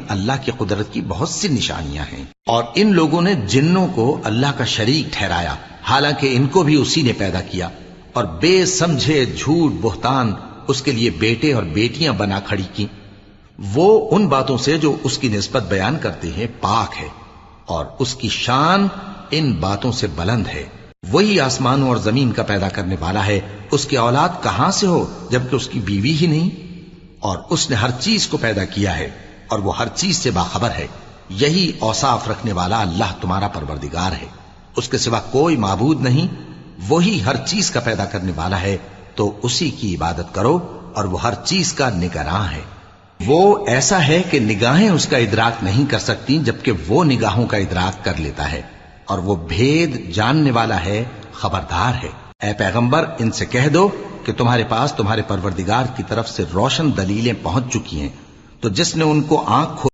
اللہ کی قدرت کی بہت سی نشانیاں ہیں، اور ان لوگوں نے جنوں کو اللہ کا شریک ٹھہرایا، حالانکہ ان کو بھی اسی نے پیدا کیا، اور بے سمجھے جھوٹ بہتان اس کے لیے بیٹے اور بیٹیاں بنا کھڑی کی۔ وہ ان باتوں سے جو اس کی نسبت بیان کرتے ہیں پاک ہے، اور اس کی شان ان باتوں سے بلند ہے۔ وہی آسمانوں اور زمین کا پیدا کرنے والا ہے، اس کی اولاد کہاں سے ہو جبکہ اس کی بیوی ہی نہیں؟ اور اس نے ہر چیز کو پیدا کیا ہے، اور وہ ہر چیز سے باخبر ہے۔ یہی اوصاف رکھنے والا اللہ تمہارا پروردگار ہے، اس کے سوا کوئی معبود نہیں۔ وہی ہر چیز کا پیدا کرنے والا ہے، تو اسی کی عبادت کرو، اور وہ ہر چیز کا نگراں ہے۔ وہ ایسا ہے کہ نگاہیں اس کا ادراک نہیں کر سکتی، جبکہ وہ نگاہوں کا ادراک کر لیتا ہے، اور وہ بھید جاننے والا ہے، خبردار ہے۔ اے پیغمبر، ان سے کہہ دو کہ تمہارے پاس تمہارے پروردگار کی طرف سے روشن دلیلیں پہنچ چکی ہیں، تو جس نے ان کو آنکھ